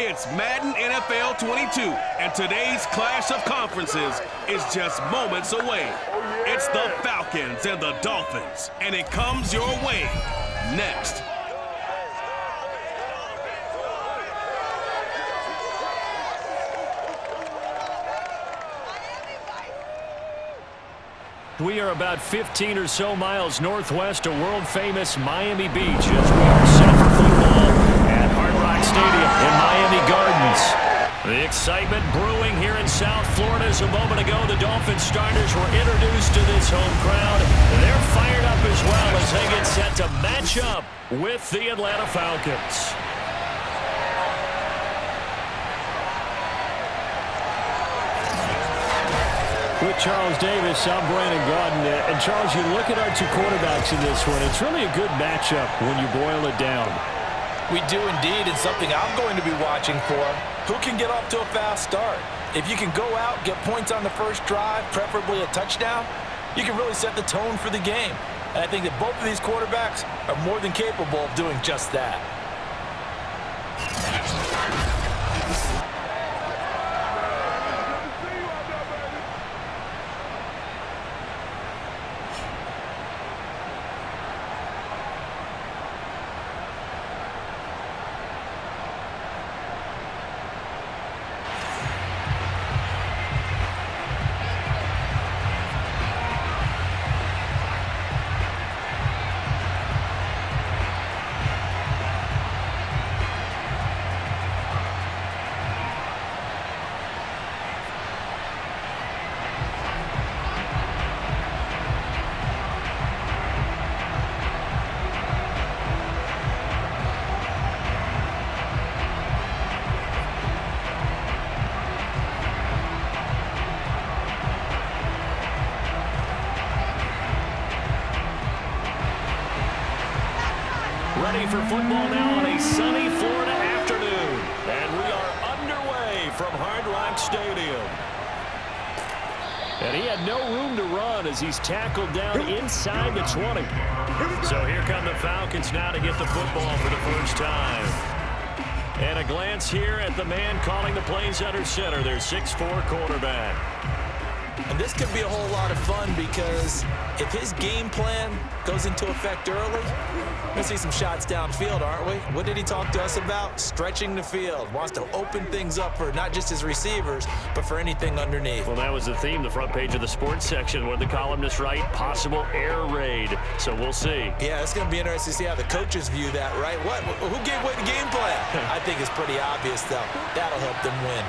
It's Madden NFL 22, and today's clash of conferences is just moments away. It's the Falcons and the Dolphins, and it comes your way next. We are about 15 or so miles northwest of world-famous Miami Beach as we are set for football at Hard Rock Stadium in Miami Gardens. The excitement brewing here in South Florida as a moment ago the Dolphins starters were introduced to this home crowd. They're fired up as well as they get set to match up with the Atlanta Falcons. With Charles Davis, I'm Brandon Gaudin. And Charles, you look at our two quarterbacks in this one, it's really a good matchup when you boil it down. We do indeed, and something I'm going to be watching for. Who can get off to a fast start? If you can go out, get points on the first drive, preferably a touchdown, you can really set the tone for the game. And I think that both of these quarterbacks are more than capable of doing just that. Ready for football now on a sunny Florida afternoon. And we are underway from Hard Rock Stadium. And he had no room to run as he's tackled down inside the 20. So here come the Falcons now to get the football for the first time. And a glance here at the man calling the plays under center, their 6'4" quarterback. And this could be a whole lot of fun because if his game plan goes into effect early, we're going to see some shots downfield, aren't we? What did he talk to us about? Stretching the field. Wants to open things up for not just his receivers, but for anything underneath. Well, that was the theme, the front page of the sports section. What did the columnists write? Possible air raid. So we'll see. Yeah, it's going to be interesting to see how the coaches view that, right? Who gave away the game plan? I think it's pretty obvious, though. That'll help them win.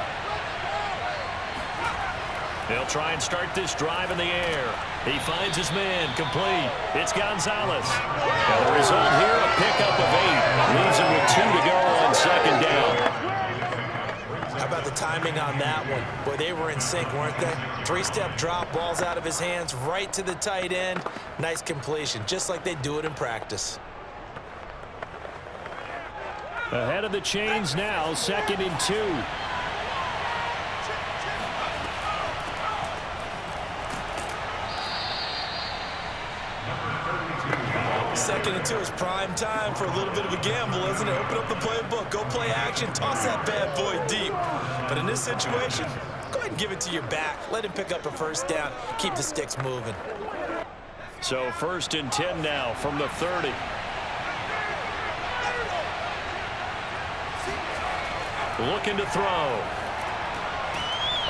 They'll try and start this drive in the air. He finds his man, complete. It's Gonzalez. And the result here, a pickup of 8. Leaves him with 2 to go on second down. How about the timing on that one? Boy, they were in sync, weren't they? 3-step drop, balls out of his hands, right to the tight end. Nice completion, just like they do it in practice. Ahead of the chains now, 2nd and 2. Second and 2 is prime time for a little bit of a gamble, isn't it? Open up the playbook, go play action, toss that bad boy deep. But in this situation, go ahead and give it to your back. Let him pick up a first down, keep the sticks moving. So 1st and 10 now from the 30. Looking to throw.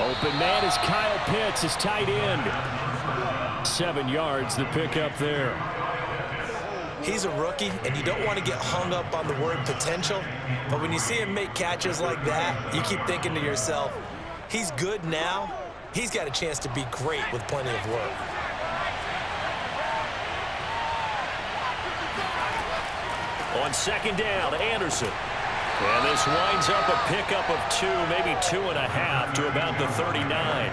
Open man is Kyle Pitts, his tight end. 7 yards, the pickup there. He's a rookie, and you don't want to get hung up on the word potential. But when you see him make catches like that, you keep thinking to yourself, he's good now. He's got a chance to be great with plenty of work. On 2nd down, Anderson. And this winds up a pickup of 2, maybe 2.5 to about the 39.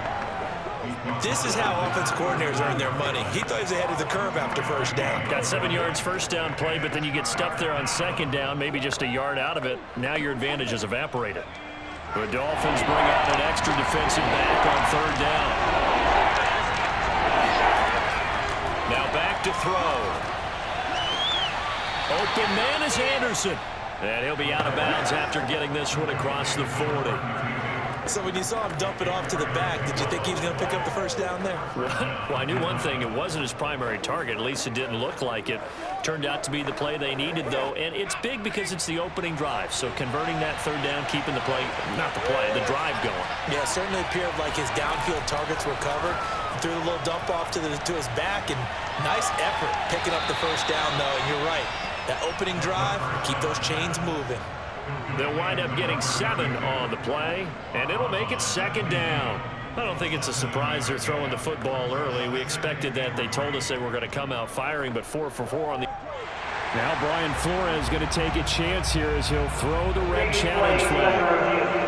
This is how offense coordinators earn their money. He thought he was ahead of the curve after first down. Got 7 yards first down play, but then you get stuffed there on 2nd down, maybe just a yard out of it. Now your advantage is evaporated. The Dolphins bring out an extra defensive back on 3rd down. Now back to throw. Open man is Anderson. And he'll be out of bounds after getting this one across the 40. So when you saw him dump it off to the back, did you think he was going to pick up the first down there? Well, I knew one thing. It wasn't his primary target. At least it didn't look like it. Turned out to be the play they needed, though. And it's big because it's the opening drive. So converting that third down, keeping the play, not the play, the drive going. Yeah, it certainly appeared like his downfield targets were covered. Threw a little dump off to his back, and nice effort picking up the first down, though. And you're right. That opening drive, keep those chains moving. They'll wind up getting 7 on the play, and it'll make it second down. I don't think it's a surprise they're throwing the football early. We expected that. They told us they were going to come out firing, but 4 for 4 on the... Now Brian Flores is going to take a chance here as he'll throw the red challenge flag.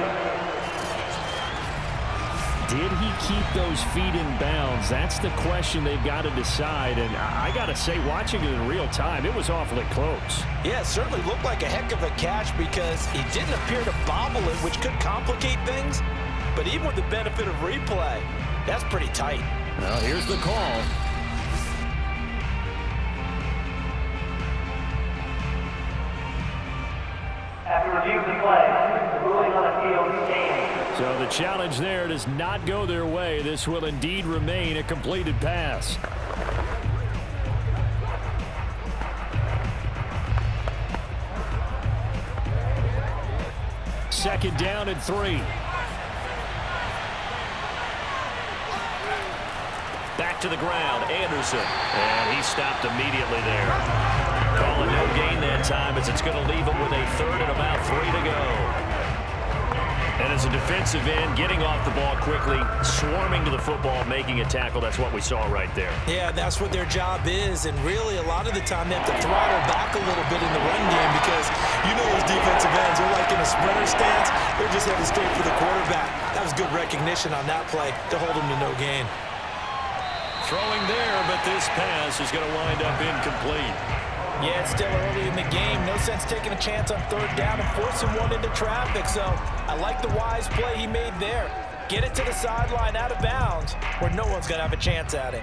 Did he keep those feet in bounds? That's the question they've got to decide. And I got to say, watching it in real time, it was awfully close. Yeah, it certainly looked like a heck of a catch because he didn't appear to bobble it, which could complicate things. But even with the benefit of replay, that's pretty tight. Well, here's the call. After review of the play, the ruling on the field stands. So the challenge there does not go their way. This will indeed remain a completed pass. Second down and 3. Back to the ground, Anderson. And he stopped immediately there. Calling no gain that time as it's going to leave him with a third and about 3 to go. And as a defensive end, getting off the ball quickly, swarming to the football, making a tackle, that's what we saw right there. Yeah, that's what their job is, and really a lot of the time they have to throttle back a little bit in the run game because you know those defensive ends are like in a sprinter stance. They're just heading straight for the quarterback. That was good recognition on that play to hold them to no gain. Throwing there, but this pass is going to wind up incomplete. Yeah, it's still early in the game. No sense taking a chance on third down and forcing one into traffic. So I like the wise play he made there. Get it to the sideline out of bounds where no one's going to have a chance at it.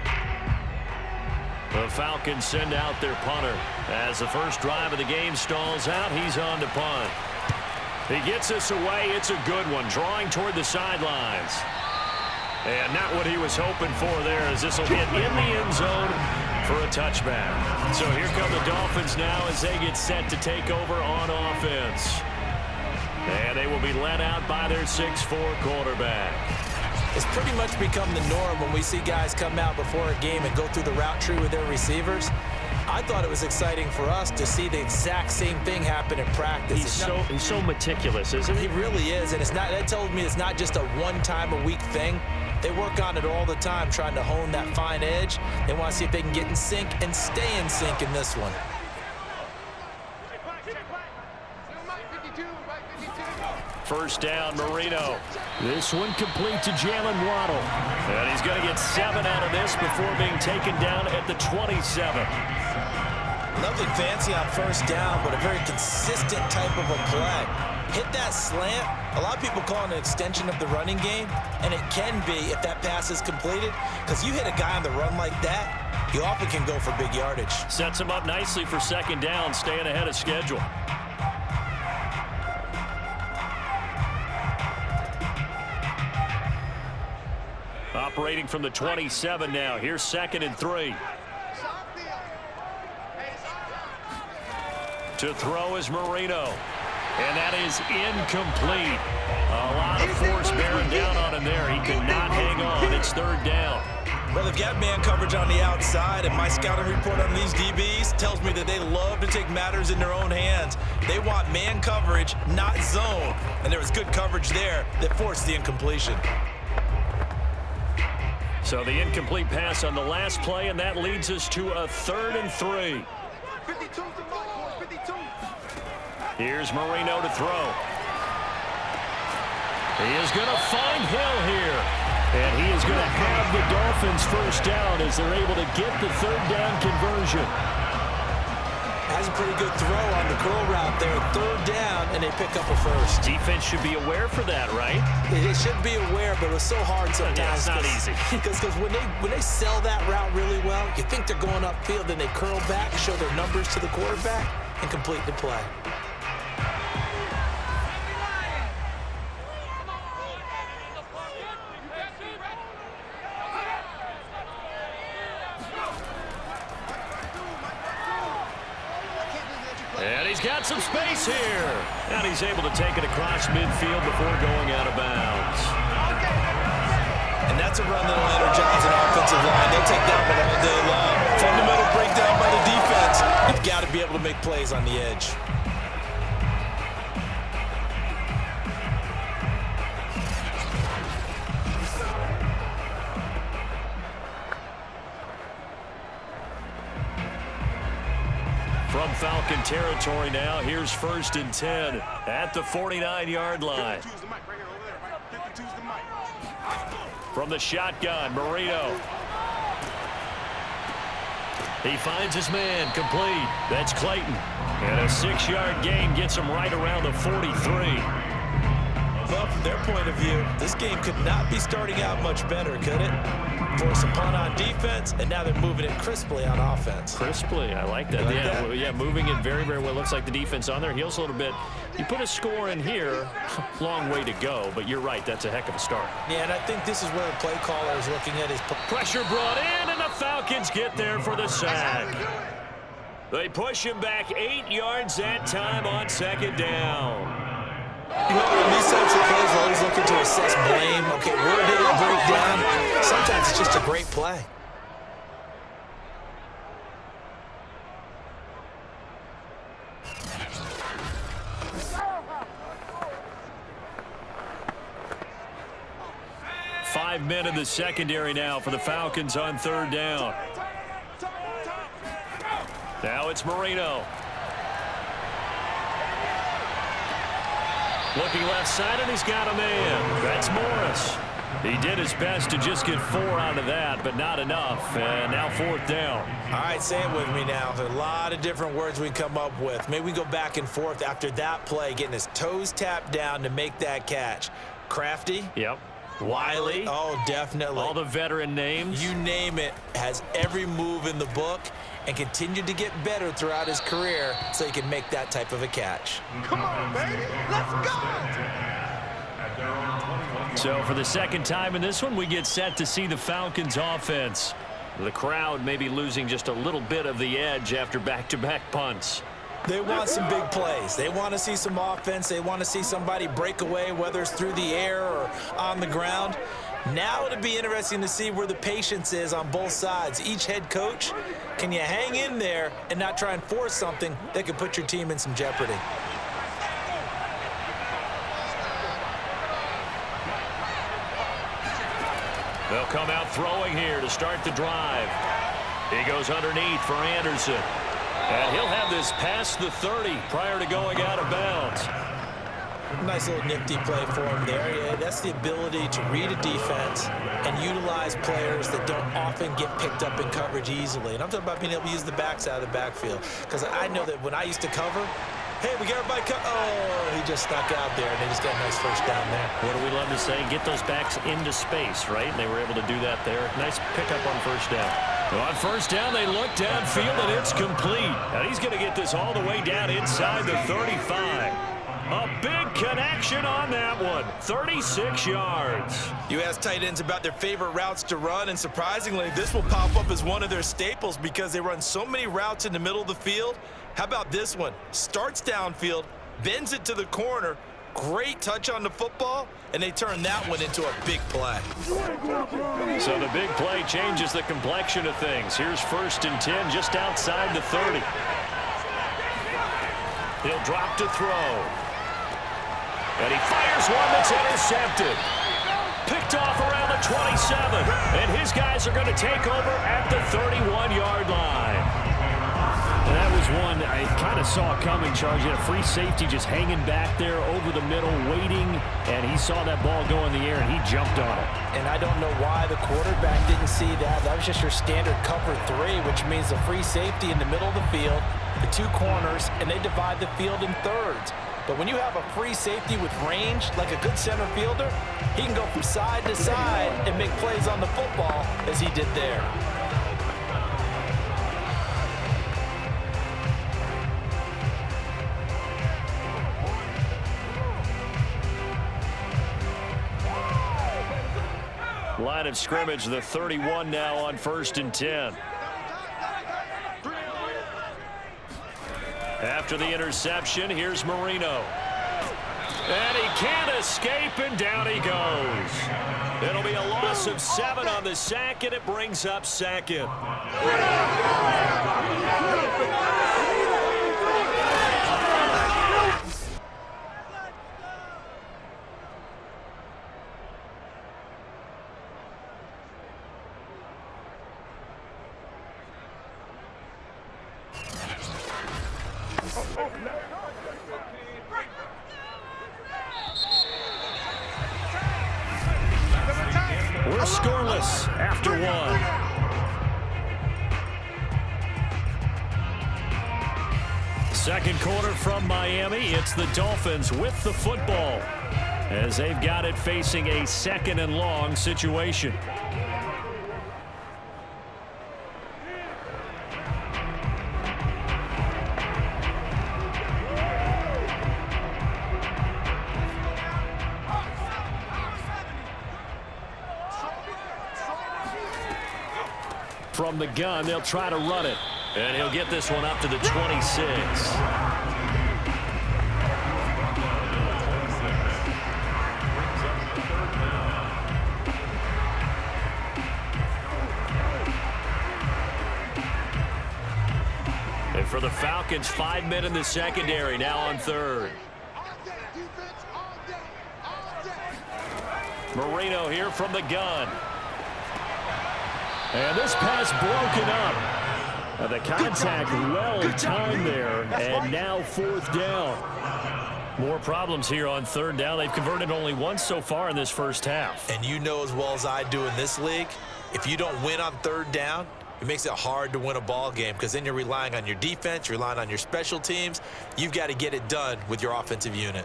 The Falcons send out their punter. As the first drive of the game stalls out, he's on to punt. He gets this away. It's a good one, drawing toward the sidelines. And not what he was hoping for there as this will hit in the end zone for a touchback. So here come the Dolphins now as they get set to take over on offense. And they will be led out by their 6'4" quarterback. It's pretty much become the norm when we see guys come out before a game and go through the route tree with their receivers. I thought it was exciting for us to see the exact same thing happen in practice. He's so meticulous, isn't he? He really is, and that told me it's not just a one-time-a-week thing. They work on it all the time, trying to hone that fine edge. They want to see if they can get in sync and stay in sync in this one. First down, Marino. This one complete to Jalen Waddle. And he's going to get 7 out of this before being taken down at the 27. Nothing fancy on first down, but a very consistent type of a play. Hit that slant. A lot of people call it an extension of the running game, and it can be if that pass is completed, because you hit a guy on the run like that, you often can go for big yardage. Sets him up nicely for second down, staying ahead of schedule. Operating from the 27 now. Here's 2nd and 3. To throw is Marino. And that is incomplete. A lot of force bearing down on him there. He could not hang on. It's 3rd down. Well, they've got man coverage on the outside, and my scouting report on these DBs tells me that they love to take matters in their own hands. They want man coverage, not zone. And there was good coverage there that forced the incompletion. So the incomplete pass on the last play, and that leads us to a 3rd and 3. 52. Here's Marino to throw. He is going to find Hill here. And he is going to have the Dolphins first down as they're able to get the 3rd down conversion. Has a pretty good throw on the curl route there. 3rd down, and they pick up a first. Defense should be aware for that, right? They should be aware, but it was so hard sometimes. Yeah, it's not easy. Because when they sell that route really well, you think they're going upfield, then they curl back, show their numbers to the quarterback, and complete the play. And he's got some space here. And he's able to take it across midfield before going out of bounds. And that's a run that'll energize an offensive line. They'll take that one all day long. Fundamental breakdown by the defense. You've got to be able to make plays on the edge. From Falcon territory now, here's 1st and 10 at the 49-yard line. From the shotgun, Marino. He finds his man, complete. That's Clayton. And a 6-yard gain gets him right around the 43. Well, from their point of view, this game could not be starting out much better, could it? Force a punt on defense, and now they're moving it crisply on offense. Crisply, I like that. Yeah, moving it very, very well. Looks like the defense on their heels a little bit. You put a score in here, long way to go, but you're right, that's a heck of a start. Yeah, and I think this is where the play caller is looking at his pressure brought in, and the Falcons get there for the sack. They push him back 8 yards that time on 2nd down. You know, in these types of plays, we're always looking to assess blame. Okay, where did it break down? Sometimes it's just a great play. Five men in the secondary now for the Falcons on 3rd down. Now it's Marino. Looking left side, and he's got a man. That's Morris. He did his best to just get 4 out of that, but not enough. And now 4th down. All right, say it with me now. There's a lot of different words we come up with. Maybe we go back and forth after that play, getting his toes tapped down to make that catch. Crafty? Yep. Wiley? Oh, definitely. All the veteran names? You name it. Has every move in the book and continued to get better throughout his career so he can make that type of a catch. Come on, baby. Let's go! So for the 2nd time in this one, we get set to see the Falcons offense. The crowd may be losing just a little bit of the edge after back-to-back punts. They want some big plays. They want to see some offense. They want to see somebody break away, whether it's through the air or on the ground. Now it'll be interesting to see where the patience is on both sides. Each head coach, can you hang in there and not try and force something that could put your team in some jeopardy? They'll come out throwing here to start the drive. He goes underneath for Anderson. And he'll have this past the 30 prior to going out of bounds. Nice little nifty play for him there. Yeah, that's the ability to read a defense and utilize players that don't often get picked up in coverage easily. And I'm talking about being able to use the backs out of the backfield. Because I know that when I used to cover, hey, we got everybody oh, he just stuck out there, and they just got a nice first down there. What do we love to say? Get those backs into space, right? And they were able to do that there. Nice pickup on 1st down. Well, on 1st down, they look downfield, and it's complete. And he's going to get this all the way down inside the 35. A big connection on that one. 36 yards. You ask tight ends about their favorite routes to run, and surprisingly, this will pop up as one of their staples because they run so many routes in the middle of the field. How about this one? Starts downfield, bends it to the corner, great touch on the football, and they turn that one into a big play. So the big play changes the complexion of things. Here's 1st and 10 just outside the 30. He'll drop to throw. And he fires one that's intercepted. Picked off around the 27. And his guys are going to take over at the 31-yard line. And that was one I kind of saw coming, Charles. You had a free safety just hanging back there over the middle, waiting, and he saw that ball go in the air, and he jumped on it. And I don't know why the quarterback didn't see that. That was just your standard cover 3, which means the free safety in the middle of the field, the 2 corners, and they divide the field in thirds. But when you have a free safety with range, like a good center fielder, he can go from side to side and make plays on the football as he did there. Line of scrimmage, the 31 now on 1st and 10. After the interception, here's Marino. And he can't escape, and down he goes. It'll be a loss of 7 on the sack, and it brings up second. We're scoreless after 1. Second quarter from Miami. It's the Dolphins with the football as they've got it facing a 2nd and long situation. From the gun, they'll try to run it. And he'll get this one up to the 26. And for the Falcons, 5 men in the secondary, now on 3rd. Marino here from the gun. And this pass broken up. The contact well timed there, and now 4th down. More problems here on 3rd down. They've converted only once so far in this first half. And you know as well as I do in this league, if you don't win on 3rd down, it makes it hard to win a ball game because then you're relying on your defense, you're relying on your special teams. You've got to get it done with your offensive unit.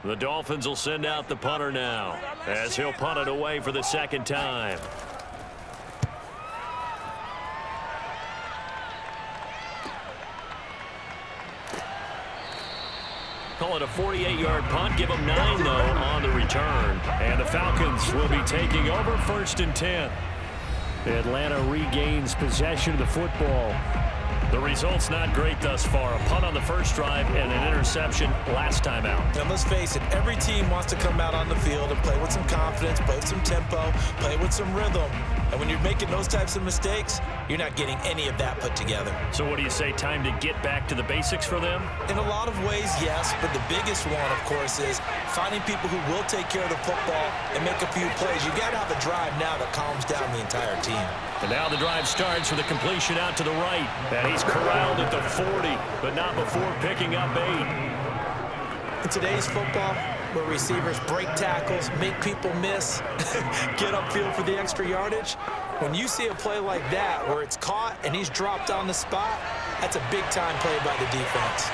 The Dolphins will send out the punter now as he'll punt it away for the 2nd time. Call it a 48-yard punt. Give them 9, though, on the return. And the Falcons will be taking over 1st and 10. Atlanta regains possession of the football. The result's not great thus far. A punt on the first drive and an interception last time out. And let's face it, every team wants to come out on the field and play with some confidence, play with some tempo, play with some rhythm. And when you're making those types of mistakes, you're not getting any of that put together. So what do you say, time to get back to the basics for them? In a lot of ways, yes, but the biggest one, of course, is finding people who will take care of the football and make a few plays. You got to have a drive now that calms down the entire team. And now the drive starts with a completion out to the right. And he's corralled at the 40, but not before picking up 8. In today's football, where receivers break tackles, make people miss, get upfield for the extra yardage, when you see a play like that where it's caught and he's dropped on the spot, that's a big-time play by the defense.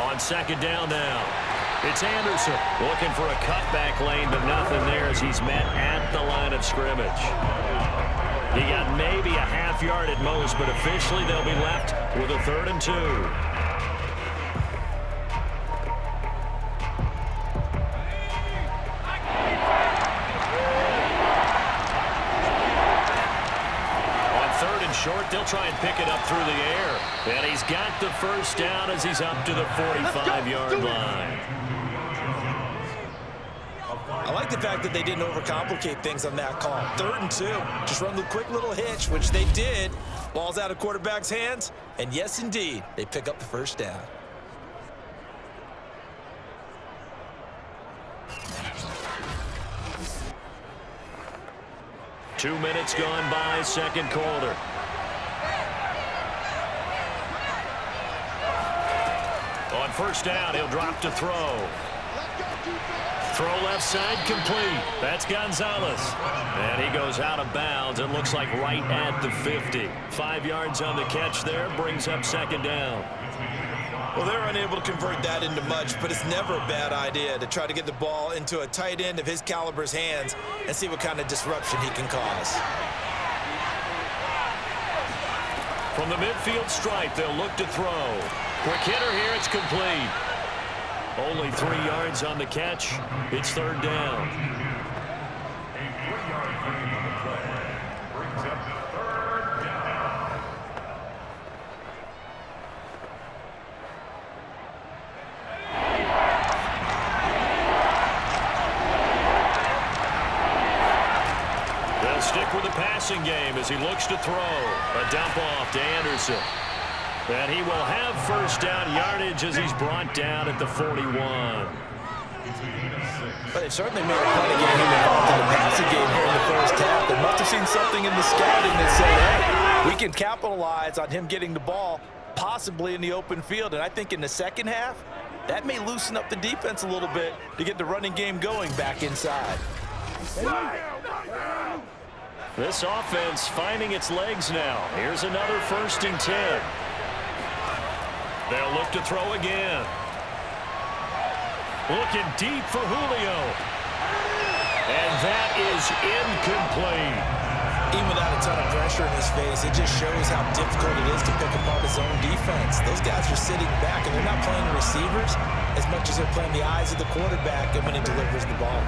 On 2nd down now, it's Anderson looking for a cutback lane, but nothing there as he's met at the line of scrimmage. He got maybe a half yard at most, but officially they'll be left with a 3rd and 2. Short, they'll try and pick it up through the air. And he's got the 1st down as he's up to the 45-yard line. I like the fact that they didn't overcomplicate things on that call. 3rd and 2. Just run the quick little hitch, which they did. Ball's out of quarterback's hands. And yes, indeed, they pick up the 1st down. Two minutes gone by, 2nd quarter. On 1st down, he'll drop to throw. Throw left side complete. That's Gonzalez. And he goes out of bounds. It looks like right at the 50. 5 yards on the catch there. Brings up 2nd down. Well, they're unable to convert that into much, but it's never a bad idea to try to get the ball into a tight end of his caliber's hands and see what kind of disruption he can cause. From the midfield stripe, they'll look to throw. Quick hitter here. It's complete. Only 3 yards on the catch. It's third down. A 3-yard gain on the play brings up third down. They'll stick with the passing game as he looks to throw. A dump off to Anderson. And he will have first down yardage as he's brought down at the 41. But they certainly made a point of getting him involved in the passing game here in the first half. They must have seen something in the scouting that said, hey, we can capitalize on him getting the ball possibly in the open field. And I think in the second half, that may loosen up the defense a little bit to get the running game going back inside. This offense finding its legs now. Here's another 1st and 10. They'll look to throw again. Looking deep for Julio. And that is incomplete. Even without a ton of pressure in his face, it just shows how difficult it is to pick apart his own defense. Those guys are sitting back, and they're not playing the receivers as much as they're playing the eyes of the quarterback and when he delivers the ball.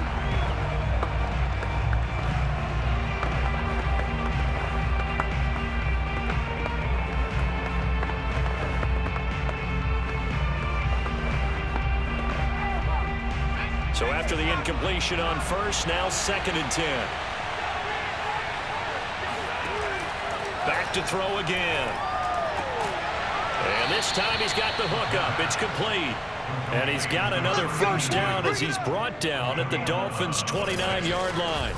So after the incompletion on first, now 2nd and 10. Back to throw again. And this time he's got the hook up. It's complete. And he's got another first down as he's brought down at the Dolphins' 29-yard line.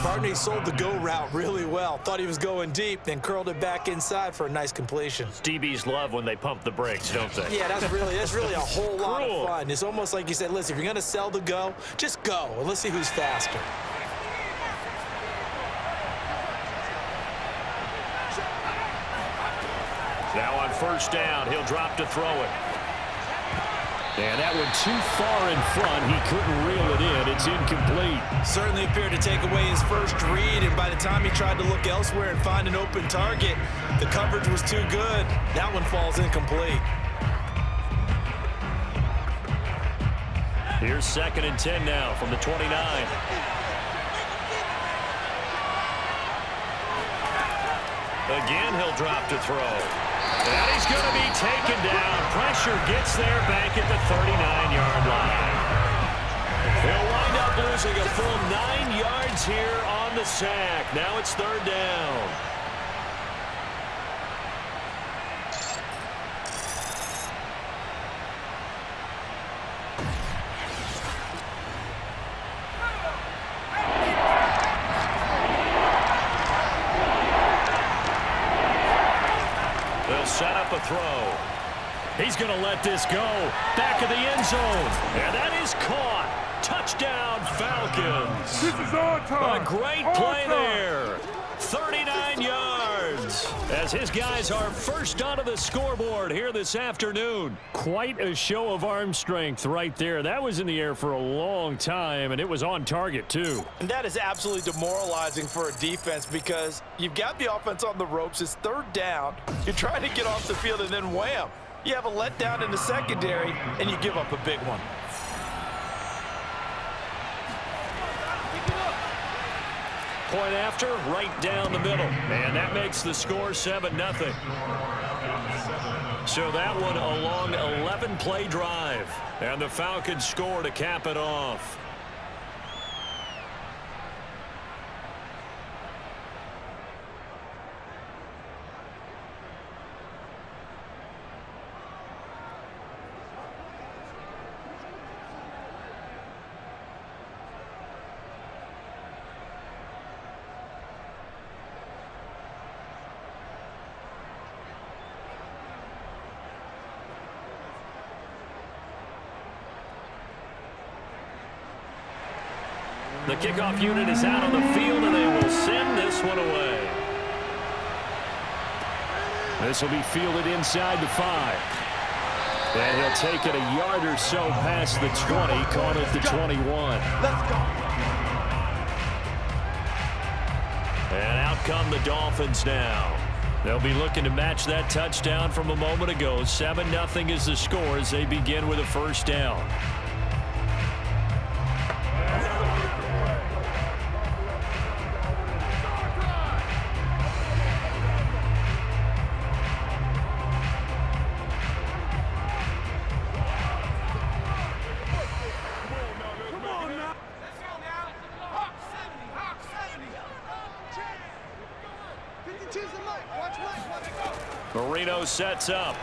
Barney sold the go route really well. Thought he was going deep, then curled it back inside for a nice completion. DBs love when they pump the brakes, don't they? Yeah, that's really a whole lot of fun. It's almost like you said, listen, if you're going to sell the go, just go, and let's see who's faster. Now on first down, he'll drop to throw it. And that one too far in front. He couldn't reel it in. It's incomplete. Certainly appeared to take away his first read, and by the time he tried to look elsewhere and find an open target, the coverage was too good. That one falls incomplete. Here's 2nd and 10 now from the 29. Again, he'll drop to throw. And he's going to be taken down. Pressure gets there back at the 39-yard line. He'll wind up losing a full 9 yards here on the sack. Now it's third down. They'll set up a throw. He's going to let this go. Back of the end zone. And that is caught. Touchdown, Falcons. This is our time. A great play there. 39 yards. As his guys are first onto the scoreboard here this afternoon. Quite a show of arm strength right there. That was in the air for a long time, and it was on target, too. And that is absolutely demoralizing for a defense because you've got the offense on the ropes. It's third down. You're trying to get off the field, and then wham. You have a letdown in the secondary, and you give up a big one. Point after, right down the middle. And that makes the score 7-0. So that one a long 11-play drive. And the Falcons score to cap it off. The kickoff unit is out on the field, and they will send this one away. This will be fielded inside the 5. And he'll take it a yard or so past the 20, caught at the 21. Let's go. And out come the Dolphins now. They'll be looking to match that touchdown from a moment ago. 7-0 is the score as they begin with a first down. Marino sets up.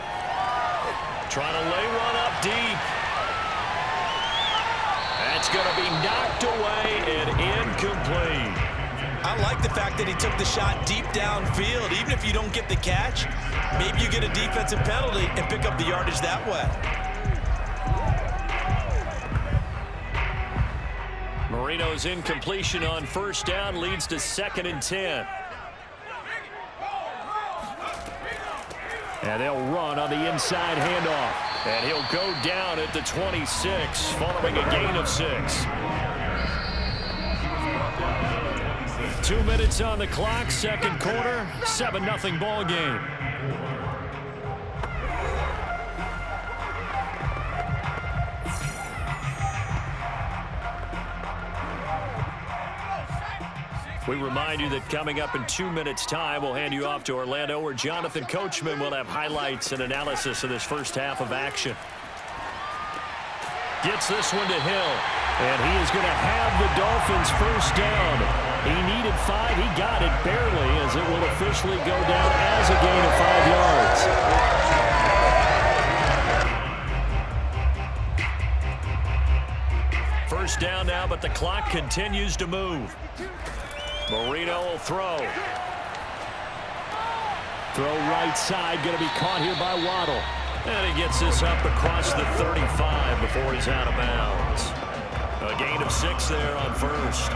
Trying to lay one up deep. That's going to be knocked away and incomplete. I like the fact that he took the shot deep downfield. Even if you don't get the catch, maybe you get a defensive penalty and pick up the yardage that way. Marino's incompletion on first down leads to 2nd and 10. And they'll run on the inside handoff. And he'll go down at the 26 following a gain of 6. 2 minutes on the clock, second quarter, 7-0 ball game. We remind you that coming up in 2 minutes' time, we'll hand you off to Orlando, where Jonathan Coachman will have highlights and analysis of this first half of action. Gets this one to Hill, and he is going to have the Dolphins first down. He needed 5. He got it barely, as it will officially go down as a gain of 5 yards. First down now, but the clock continues to move. Marino will throw. Throw right side, going to be caught here by Waddle. And he gets this up across the 35 before he's out of bounds. A gain of 6 there on first.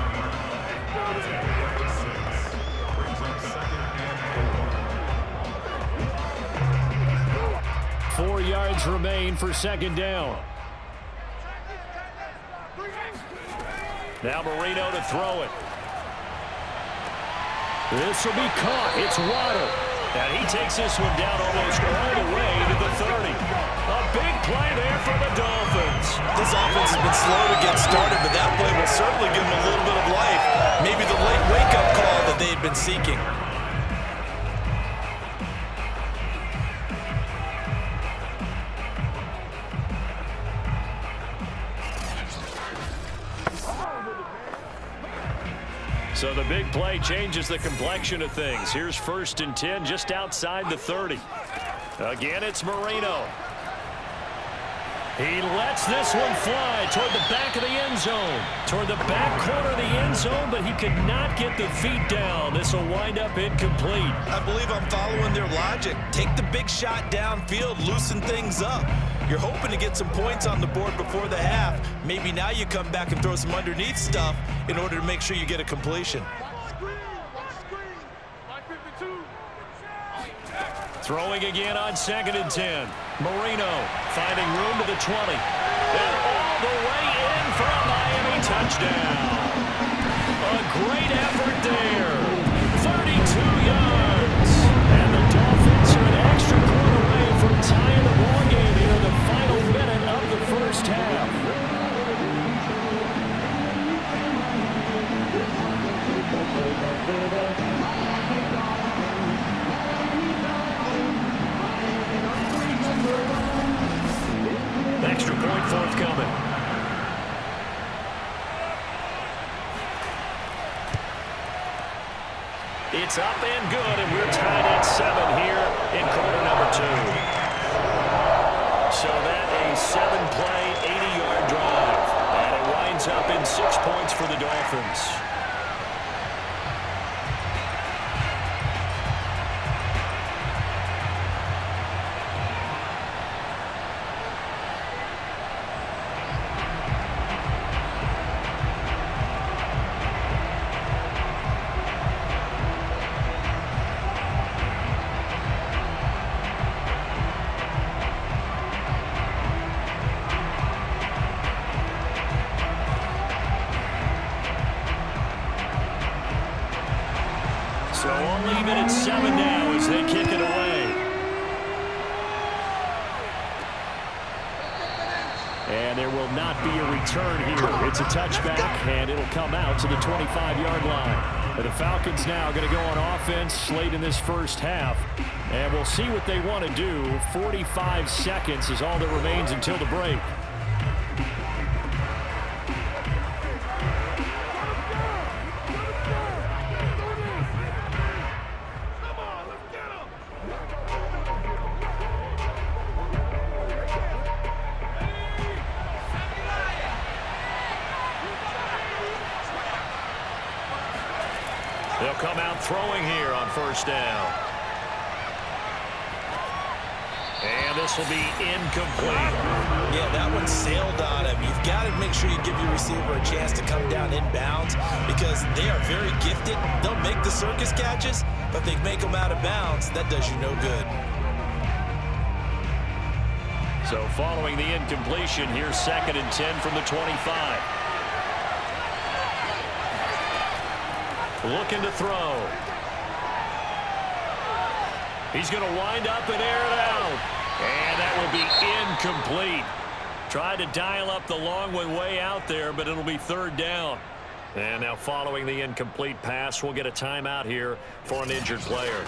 Four yards remain for second down. Now Marino to throw it. This will be caught. It's Waddle. And he takes this one down almost all the way to the 30. A big play there for the Dolphins. This offense has been slow to get started, but that play will certainly give them a little bit of life. Maybe the late wake-up call that they had been seeking. So the big play changes the complexion of things. Here's 1st and 10 just outside the 30. Again, it's Marino. He lets this one fly toward the back of the end zone. Toward the back corner of the end zone, but he could not get the feet down. This will wind up incomplete. I believe I'm following their logic. Take the big shot downfield, loosen things up. You're hoping to get some points on the board before the half. Maybe now you come back and throw some underneath stuff in order to make sure you get a completion. Throwing again on 2nd and 10. Marino finding room to the 20. And all the way in for a Miami touchdown. A great effort there. 32 yards. And the Dolphins are an extra point away from tying the ball game here in the final minute of the first half. Extra point forthcoming. It's up and good, and we're tied at 7 here in quarter number 2. So that a 7-play, 80-yard drive. And it winds up in 6 points for the Dolphins. So we'll leave it at 7 now as as they kick it away. And there will not be a return here. It's a touchback, and it'll come out to the 25-yard line. The Falcons now going to go on offense late in this first half. And we'll see what they want to do. 45 seconds is all that remains until the break. They'll come out throwing here on first down. And this will be incomplete. Yeah, that one sailed on him. You've got to make sure you give your receiver a chance to come down inbounds because they are very gifted. They'll make the circus catches, but if they make them out of bounds, that does you no good. So following the incompletion, here's 2nd and 10 from the 25. Looking to throw. He's going to wind up and air it out. And that will be incomplete. Tried to dial up the long one way out there, but it'll be 3rd down. And now following the incomplete pass, we'll get a timeout here for an injured player.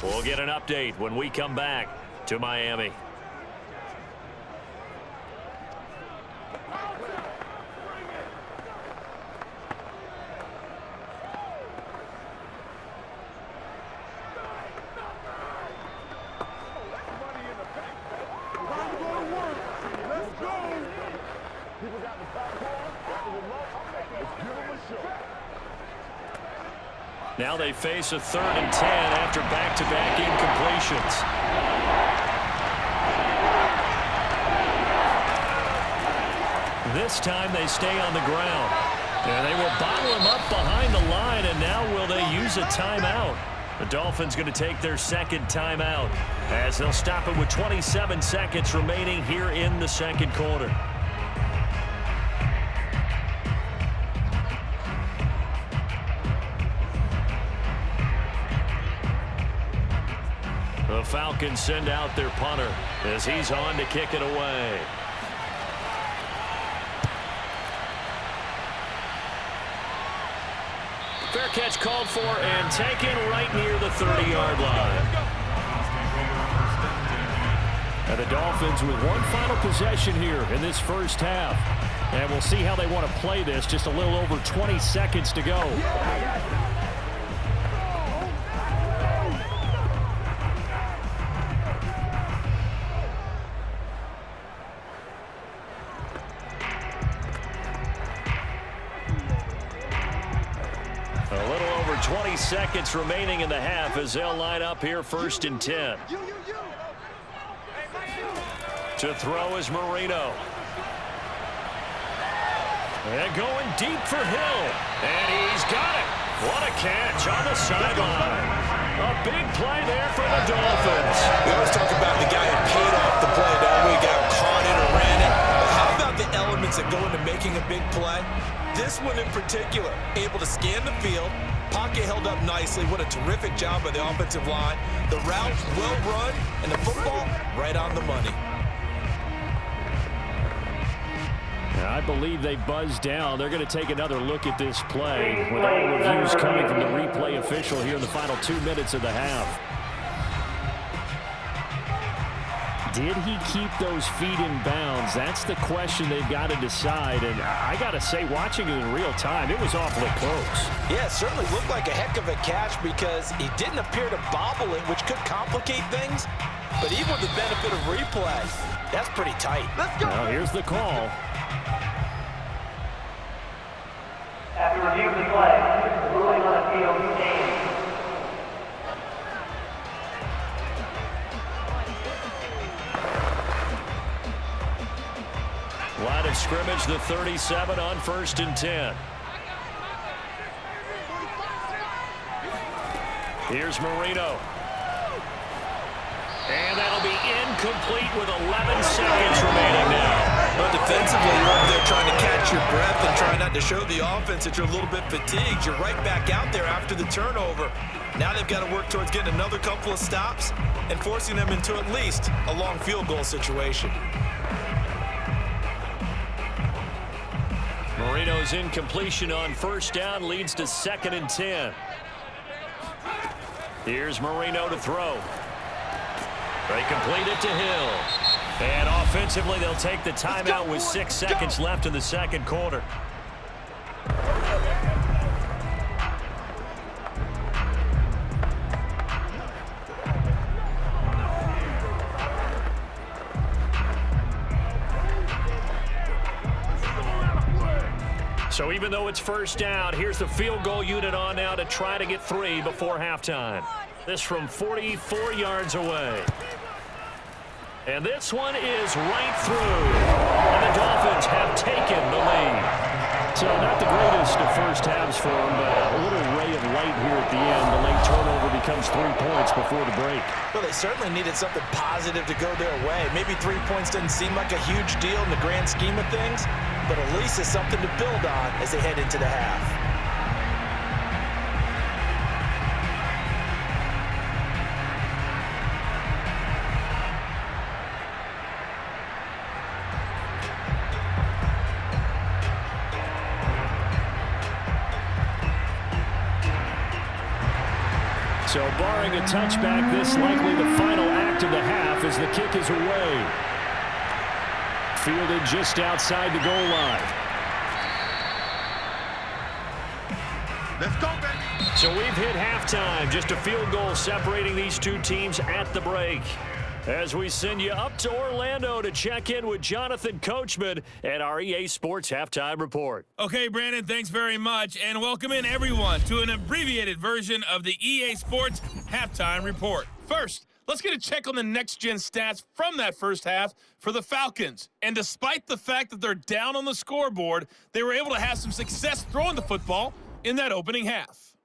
We'll get an update when we come back to Miami. Now they face a 3rd and 10 after back-to-back incompletions. This time they stay on the ground. And they will bottle him up behind the line, and now will they use a timeout? The Dolphins going to take their 2nd timeout as they'll stop it with 27 seconds remaining here in the 2nd quarter. The Falcons send out their punter as he's on to kick it away. Fair catch called for and taken right near the 30-yard line. And the Dolphins with one final possession here in this first half. And we'll see how they want to play this. Just a little over 20 seconds to go. A little over 20 seconds remaining in the half as they'll line up here 1st and 10. To throw is Marino. And going deep for Hill. And he's got it. What a catch on the sideline. A big play there for the Dolphins. We always talk about the guy who paid off the play. That we got caught it or ran it. But how about the elements that go into making a big play? This one in particular, able to scan the field, pocket held up nicely. What a terrific job by the offensive line. The route well run, and the football right on the money. I believe they buzzed down. They're going to take another look at this play with all reviews coming from the replay official here in the final 2 minutes of the half. Did he keep those feet in bounds? That's the question they've got to decide. And I got to say, watching it in real time, it was awfully close. Yeah, it certainly looked like a heck of a catch because he didn't appear to bobble it, which could complicate things. But even with the benefit of replay, that's pretty tight. Let's go. Now here's the call. After review of the play, ruling on a field game. Line of scrimmage, the 37 on 1st and 10. Here's Marino. And that'll be incomplete with 11 seconds remaining now. But defensively, they're trying to catch your breath and try not to show the offense that you're a little bit fatigued. You're right back out there after the turnover. Now they've got to work towards getting another couple of stops and forcing them into at least a long field goal situation. Marino's incompletion on first down leads to 2nd and 10. Here's Marino to throw. They complete it to Hill. And offensively, they'll take the timeout with 6 seconds left in the second quarter. So even though it's first down, here's the field goal unit on now to try to get 3 before halftime. This from 44 yards away. And this one is right through. And the Dolphins have taken the lead. So not the greatest of first halves for them, but a little ray of light here at the end. The late turnover becomes 3 points before the break. Well, they certainly needed something positive to go their way. Maybe 3 points doesn't seem like a huge deal in the grand scheme of things, but at least it's something to build on as they head into the half. So barring a touchback, this likely the final act of the half as the kick is away. Fielded just outside the goal line. Let's go, baby. So we've hit halftime. Just a field goal separating these two teams at the break. As we send you up to Orlando to check in with Jonathan Coachman at our EA Sports Halftime Report. Okay, Brandon, thanks very much, and welcome in everyone to an abbreviated version of the EA Sports Halftime Report. First, let's get a check on the next-gen stats from that first half for the Falcons. And despite the fact that they're down on the scoreboard, they were able to have some success throwing the football in that opening half.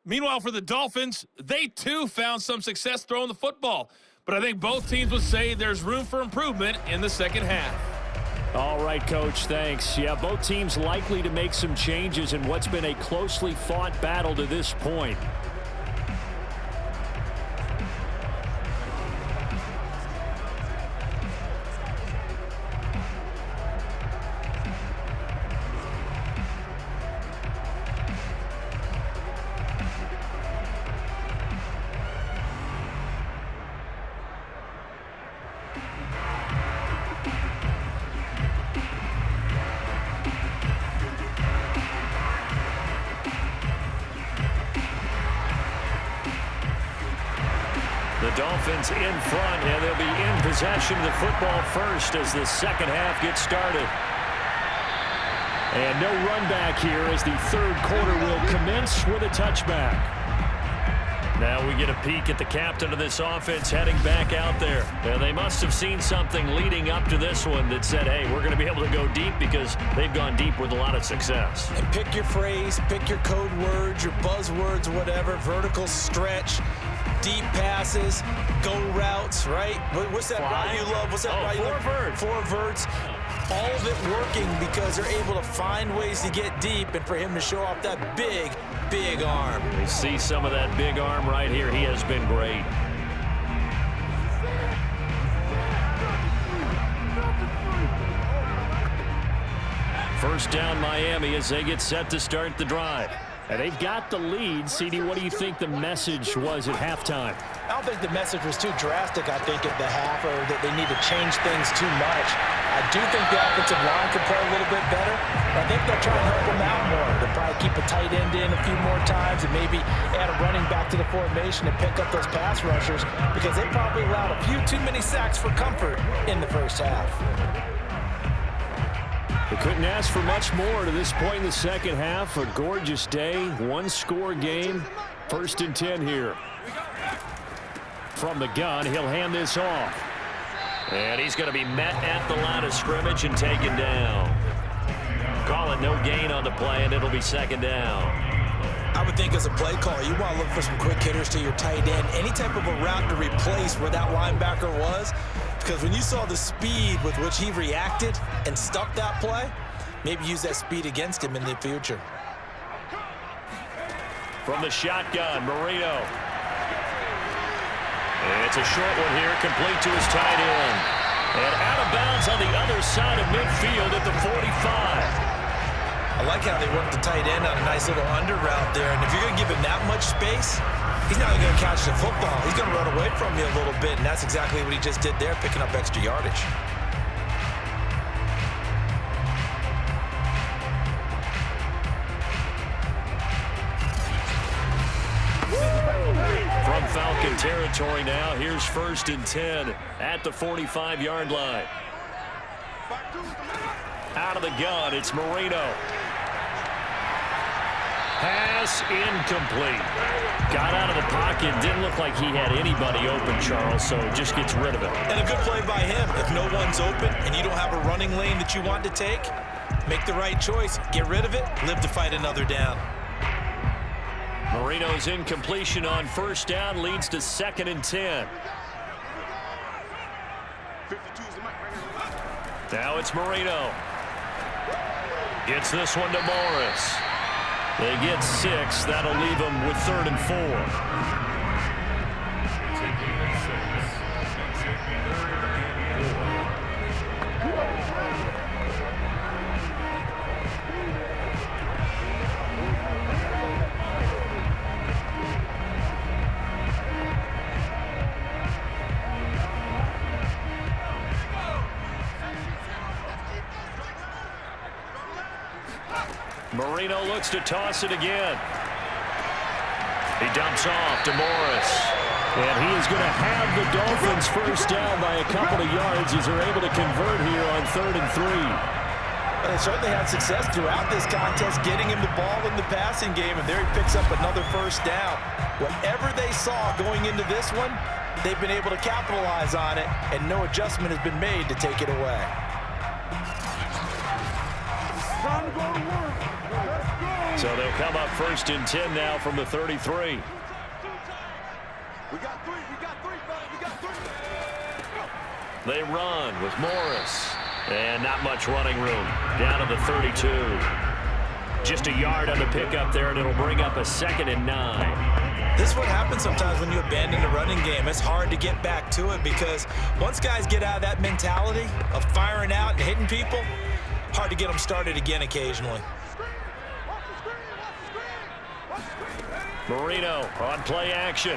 Meanwhile, for the Dolphins, they too found some success throwing the football. But I think both teams would say there's room for improvement in the second half. All right, Coach, thanks. Yeah, both teams likely to make some changes in what's been a closely fought battle to this point. The Dolphins in front, and they'll be in possession of the football first as the second half gets started. And no run back here as the third quarter will commence with a touchback. Now we get a peek at the captain of this offense heading back out there. And they must have seen something leading up to this one that said, hey, we're going to be able to go deep because they've gone deep with a lot of success. And pick your phrase, pick your code words, your buzzwords, whatever, vertical stretch, deep passes, go routes, right? What's that route you love? What's that route you love? Four verts. All of it working because they're able to find ways to get deep and for him to show off that big, big arm. We see some of that big arm right here. He has been great. First down Miami as they get set to start the drive. And they've got the lead. CD, what do you think the message was at halftime? I don't think the message was too drastic, I think, at the half, or that they need to change things too much. I do think the offensive line could play a little bit better. I think they'll try and help them out more. They'll probably keep a tight end in a few more times and maybe add a running back to the formation and pick up those pass rushers because they probably allowed a few too many sacks for comfort in the first half. They couldn't ask for much more to this point in the second half. A gorgeous day, one-score game. 1st and 10 here. From the gun, he'll hand this off. And he's going to be met at the line of scrimmage and taken down. Call it no gain on the play, and it'll be second down. I would think as a play call, you want to look for some quick hitters to your tight end. Any type of a route to replace where that linebacker was. Because when you saw the speed with which he reacted and stuck that play, maybe use that speed against him in the future. From the shotgun, Marino. It's a short one here, complete to his tight end. And out of bounds on the other side of midfield at the 45. I like how they work the tight end on a nice little under route there. And if you're going to give him that much space, he's not going to catch the football. He's going to run away from you a little bit, and that's exactly what he just did there, picking up extra yardage. From Falcon territory now, here's 1st and 10 at the 45-yard line. Out of the gun, it's Marino. Pass incomplete. Got out of the pocket. Didn't look like he had anybody open, Charles, so just gets rid of it. And a good play by him. If no one's open and you don't have a running lane that you want to take, make the right choice. Get rid of it. Live to fight another down. Marino's incompletion on 1st down leads to 2nd and 10. Now it's Marino. Gets this one to Morris. They get 6. That'll leave them with 3rd and 4. Marino looks to toss it again. He dumps off to Morris. And he is going to have the Dolphins 1st down by a couple of yards as they're able to convert here on 3rd and 3. Well, they certainly had success throughout this contest, getting him the ball in the passing game, and there he picks up another 1st down. Whatever they saw going into this one, they've been able to capitalize on it, and no adjustment has been made to take it away. So they'll come up 1st and 10 now from the 33. They run with Morris. And not much running room. Down to the 32. Just a yard on the pickup there, and it'll bring up a 2nd and 9. This is what happens sometimes when you abandon the running game. It's hard to get back to it because once guys get out of that mentality of firing out and hitting people, hard to get them started again occasionally. Marino on play action.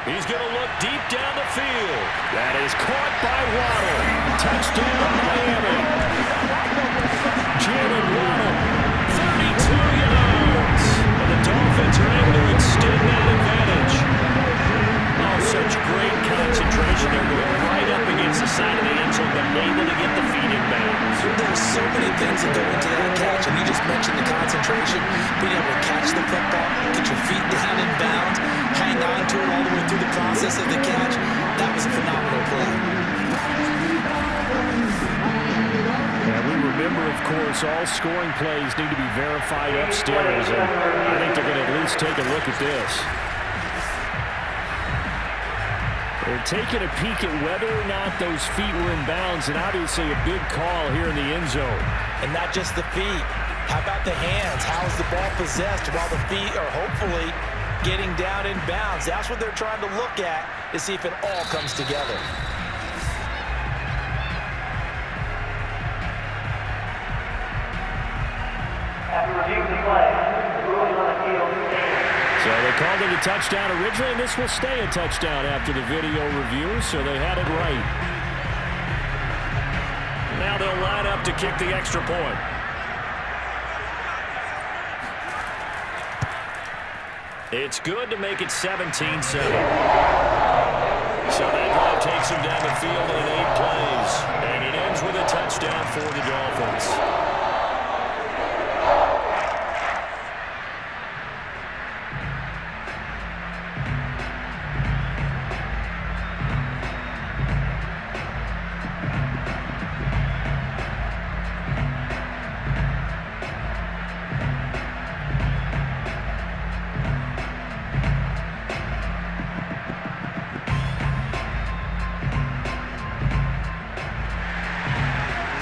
He's going to look deep down the field. That is caught by Waddle. Touchdown, Miami. Jalen Waddle, 32 yards. And the Dolphins are able to extend that advantage. Oh, such great concentration. They're going right up against the side of the end zone, but able to get the feet in bounds. There's so many things that go into that catch, and you just mentioned the concentration, being able to catch the football, get your feet down in bounds, hang on to it all the way through the process of the catch. That was a phenomenal play. Yeah, we remember, of course, all scoring plays need to be verified upstairs, and I think they're going to at least take a look at this. They're taking a peek at whether or not those feet were in bounds, and obviously a big call here in the end zone. And not just the feet. How about the hands? How is the ball possessed while the feet are hopefully getting down in bounds? That's what they're trying to look at to see if it all comes together. After reviewing the play, ruling on the field. So they called it a touchdown originally, and this will stay a touchdown after the video review, so they had it right. Now they'll line up to kick the extra point. It's good to make it 17-7. So that drive takes him down the field in 8 plays, and it ends with a touchdown for the Dolphins.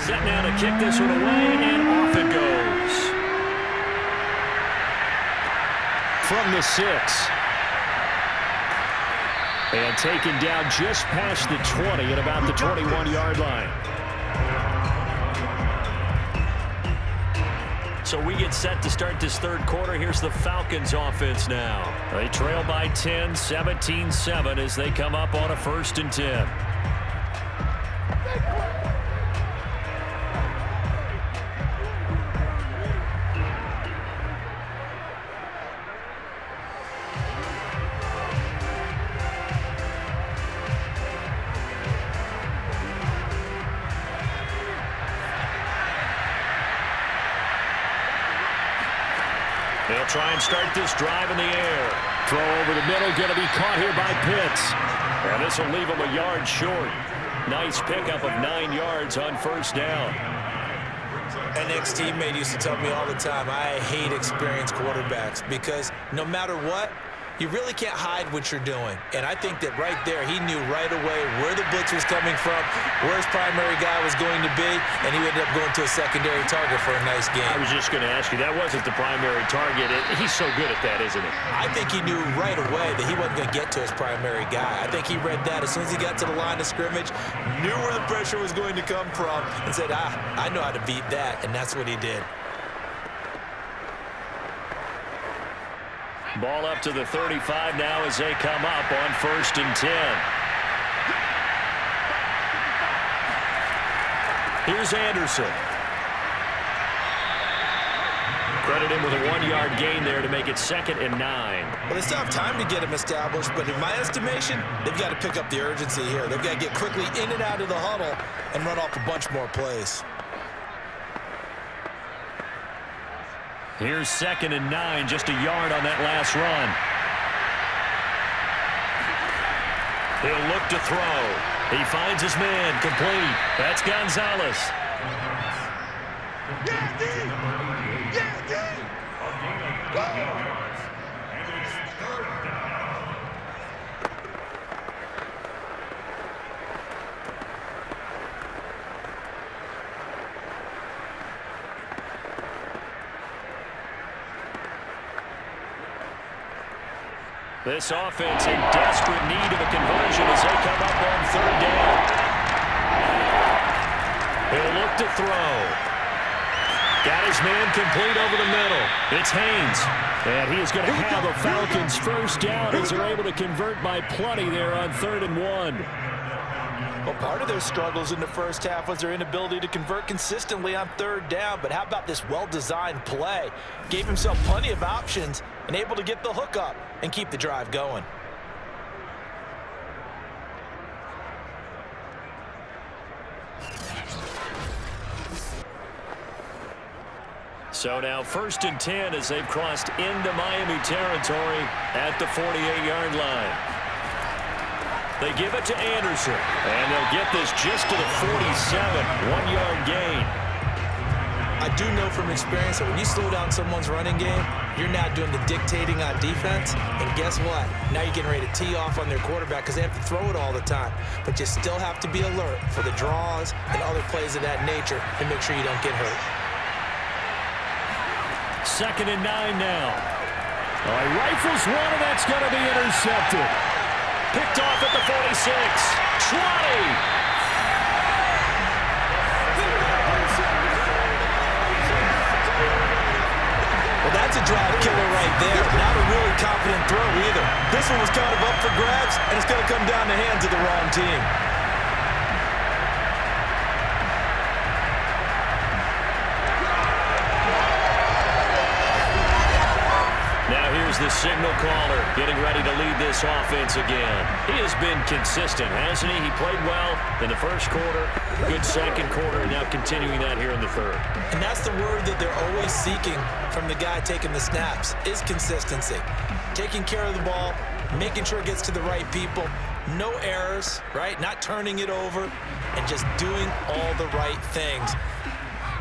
set now to kick this one away, and off it goes. From the 6. And taken down just past the 20 at about the 21-yard line. So we get set to start this third quarter. Here's the Falcons offense now. They trail by 10, 17-7 as they come up on a 1st and 10. They'll try and start this drive in the air. Throw over the middle, going to be caught here by Pitts. And this will leave him a yard short. Nice pickup of 9 yards on 1st down. An ex-teammate used to tell me all the time, I hate experienced quarterbacks because no matter what, you really can't hide what you're doing. And I think that right there, he knew right away where the blitz was coming from, where his primary guy was going to be, and he ended up going to a secondary target for a nice game. I was just going to ask you, that wasn't the primary target. He's so good at that, isn't he? I think he knew right away that he wasn't going to get to his primary guy. I think he read that as soon as he got to the line of scrimmage, knew where the pressure was going to come from, and said, I know how to beat that, and that's what he did. Ball up to the 35 now as they come up on 1st and 10. Here's Anderson. Credit him with a 1-yard gain there to make it 2nd and 9. Well, they still have time to get him established, but in my estimation, they've got to pick up the urgency here. They've got to get quickly in and out of the huddle and run off a bunch more plays. Here's 2nd and 9, just a yard on that last run. He'll look to throw. He finds his man, complete. That's Gonzalez. This offense in desperate need of a conversion as they come up on 3rd down. He'll look to throw. Got his man complete over the middle. It's Haynes. And he is going to have a Falcons 1st down as they're able to convert by plenty there on 3rd and 1. Well, part of their struggles in the first half was their inability to convert consistently on 3rd down. But how about this well-designed play? Gave himself plenty of options and able to get the hook up and keep the drive going. So now 1st and 10 as they've crossed into Miami territory at the 48-yard line. They give it to Anderson, and they'll get this just to the 47, 1-yard gain. I do know from experience that when you slow down someone's running game, you're not doing the dictating on defense. And guess what? Now you're getting ready to tee off on their quarterback because they have to throw it all the time. But you still have to be alert for the draws and other plays of that nature to make sure you don't get hurt. 2nd and 9 now. Oh, he rifles one, and that's going to be intercepted. Picked off at the 46. 20. Well, that's a drive killer right there. Not a really confident throw either. This one was kind of up for grabs, and it's going to come down the hands of the wrong team. Now here's the signal caller getting ready to lead this offense again. He has been consistent, hasn't he? He played well in the first quarter, good second quarter, and now continuing that here in the third. And that's the word that they're always seeking from the guy taking the snaps, is consistency. Taking care of the ball, making sure it gets to the right people, no errors, right? Not turning it over, and just doing all the right things.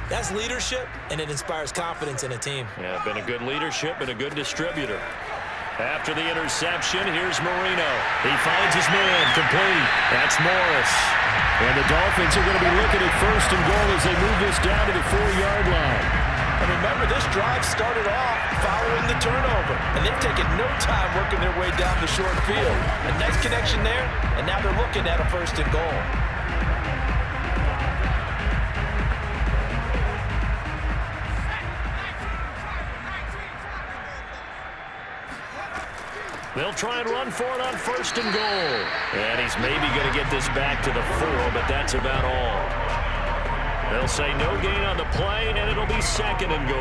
That's leadership, and it inspires confidence in a team. Yeah, been a good leadership and a good distributor. After the interception, here's Marino. He finds his man complete. That's Morris. And the Dolphins are going to be looking at first and goal as they move this down to the 4-yard line. And remember, this drive started off following the turnover, and they've taken no time working their way down the short field. A nice connection there, and now they're looking at a first and goal. They'll try and run for it on first and goal. And he's maybe going to get this back to the 4, but that's about all. They'll say no gain on the play, and it'll be second and goal.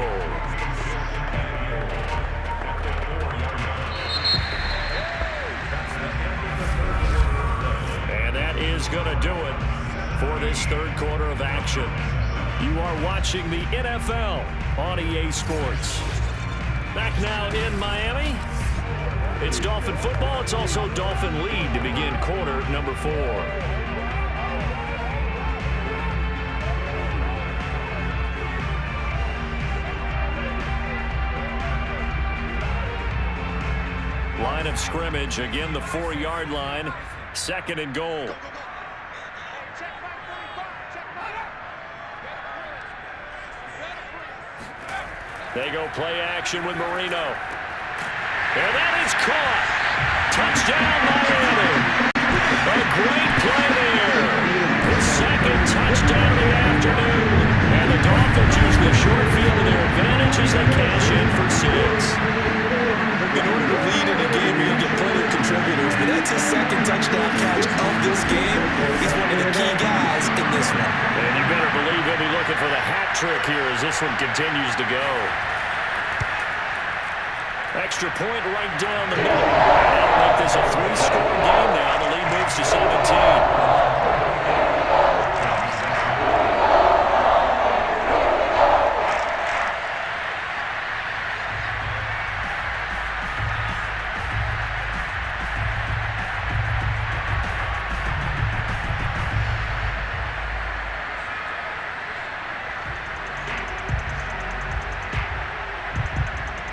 And that is going to do it for this third quarter of action. You are watching the NFL on EA Sports. Back now in Miami. It's Dolphin football. It's also Dolphin lead to begin quarter number 4. Line of scrimmage, again the 4-yard line, second and goal. They go play action with Marino. And that is caught. Touchdown, Miami. A great play there. The second touchdown of the afternoon. And the Dolphins use the short field to their advantage as they cash in for 6. In order to lead in a game, you get plenty of contributors, but that's his second touchdown catch of this game. He's one of the key guys in this one. And you better believe he'll be looking for the hat trick here as this one continues to go. Extra point right down the middle. That'll make this a 3-score game now. The lead moves to 17.